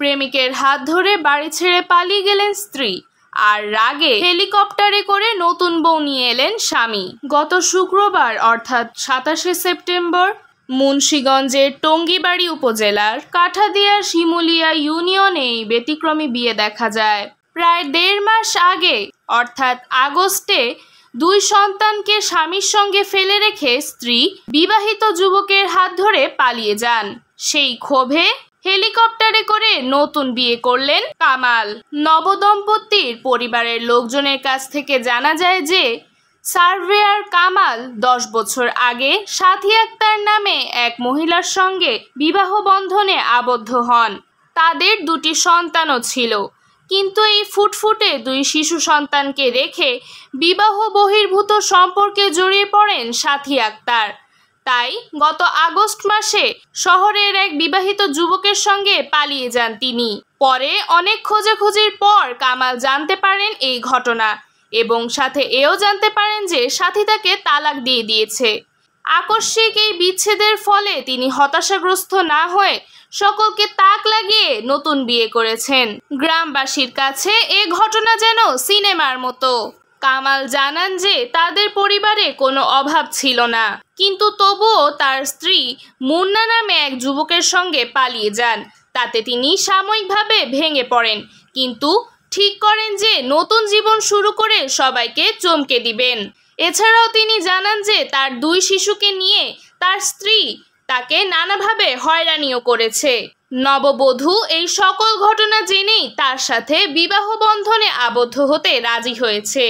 প্রেমিকের হাত ধরে বাড়ি ছেড়ে পালিয়ে গেলেন স্ত্রী, আর রাগে হেলিকপ্টারে করে নতুন বউ নিয়ে এলেন স্বামী। গত শুক্রবার অর্থাৎ 27শে সেপ্টেম্বর মুন্সিগঞ্জের টঙ্গীবাড়ি উপজেলার কাঠাদিয়ার শিমুলিয়া ইউনিয়নে এই ব্যতিক্রমী বিয়ে দেখা যায়। প্রায় 1.5 মাস আগে অর্থাৎ আগস্টে 2 সন্তানকে স্বামীর সঙ্গে ফেলে রেখে স্ত্রী বিবাহিত যুবকের হাত ধরে পালিয়ে যান। সেই ক্ষোভে হেলিকপ্টারে করে নতুন বিয়ে করলেন কামাল। নবদম্পতির পরিবারের লোকজনের কাছ থেকে জানা যায় যে সার্ভেয়ার কামাল 10 বছর আগে সাথী আক্তার নামে এক মহিলার সঙ্গে বিবাহ বন্ধনে আবদ্ধ হন। তাদের 2টি সন্তানও ছিল, কিন্তু এই ফুটফুটে 2 শিশু সন্তানকে রেখে বিবাহ বহির্ভূত সম্পর্কে জড়িয়ে পড়েন সাথী আক্তার। তাই গত আগস্ট মাসে শহরের এক বিবাহিত যুবকের সঙ্গে পালিয়ে যান তিনি। পরে অনেক খোঁজাখুঁজির পর কামাল জানতে পারেন এই ঘটনা এবং সাথে এও জানতে পারেন যে সাথী তাকে তালাক দিয়ে দিয়েছে। আকস্মিক এই বিচ্ছেদের ফলে তিনি হতাশাগ্রস্ত না হয়ে সকলকে তাক লাগিয়ে নতুন বিয়ে করেছেন। গ্রামবাসীর কাছে এ ঘটনা যেন সিনেমার মতো। কামাল জানান যে তাদের পরিবারে কোনো অভাব ছিল না, কিন্তু তবুও তার স্ত্রী মুন্না নামে এক যুবকের সঙ্গে পালিয়ে যান। তাতে তিনি সাময়িকভাবে ভেঙে পড়েন, কিন্তু ঠিক করেন যে নতুন জীবন শুরু করে সবাইকে চমকে দিবেন। এছাড়াও তিনি জানান যে তার 2 শিশুকে নিয়ে তার স্ত্রী তাকে নানাভাবে হয়রানিও করেছে। নববধূ এই সকল ঘটনা জেনেই তার সাথে বিবাহ বন্ধনে আবদ্ধ হতে রাজি হয়েছে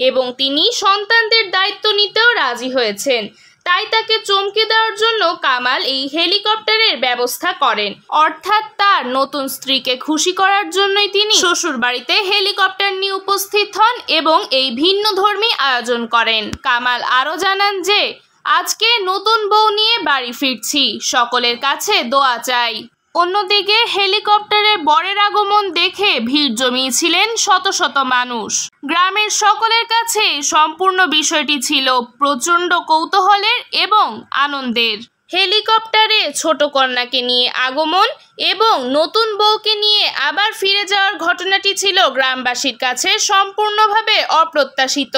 এবং তিনি সন্তানদের দায়িত্ব নিতেও রাজি হয়েছেন। তাই তাকে চমকে দেওয়ার জন্য কামাল এই হেলিকপ্টারের ব্যবস্থা করেন। অর্থাৎ তার নতুন স্ত্রীকে খুশি করার জন্যই তিনি শ্বশুর বাড়িতে হেলিকপ্টার নিয়ে উপস্থিত হন এবং এই ভিন্নধর্মী আয়োজন করেন। কামাল আরও জানান যে আজকে নতুন বউ নিয়ে বাড়ি ফিরছি, সকলের কাছে দোয়া চাই। অন্যদিকে হেলিকপ্টারে বরের আগমন দেখে ভিড় জমিয়েছিলেন শত শত মানুষ। গ্রামের সকলের কাছে সম্পূর্ণ বিষয়টি ছিল প্রচণ্ড কৌতূহলের এবং আনন্দের। হেলিকপ্টারে ছোট কন্যাকে নিয়ে আগমন এবং নতুন বউকে নিয়ে আবার ফিরে যাওয়ার ঘটনাটি ছিল গ্রামবাসীর কাছে সম্পূর্ণভাবে অপ্রত্যাশিত।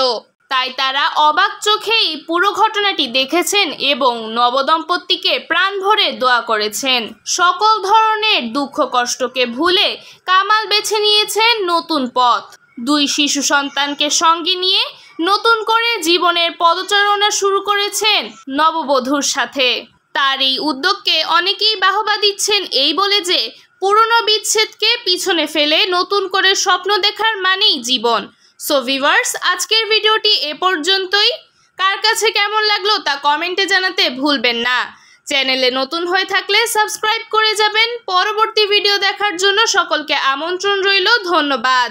তাই তারা অবাক চোখেই পুরো ঘটনাটি দেখেছেন এবং নবদম্পতিকে প্রাণ ভরে দোয়া করেছেন। সকল ধরনের দুঃখ কষ্টকে ভুলে কামাল বেছে নিয়েছেন নতুন পথ। 2 শিশু সন্তানকে সঙ্গে নিয়ে নতুন করে জীবনের পদচারণা শুরু করেছেন নববধূর সাথে। তার এই উদ্যোগকে অনেকেই বাহবা দিচ্ছেন এই বলে যে পুরনো বিচ্ছেদকে পিছনে ফেলে নতুন করে স্বপ্ন দেখার মানেই জীবন। সো ভিউয়ার্স, আজকের ভিডিওটি এ পর্যন্তই। কার কাছে কেমন লাগলো তা কমেন্টে জানাতে ভুলবেন না। চ্যানেলে নতুন হয়ে থাকলে সাবস্ক্রাইব করে যাবেন। পরবর্তী ভিডিও দেখার জন্য সকলকে আমন্ত্রণ রইল। ধন্যবাদ।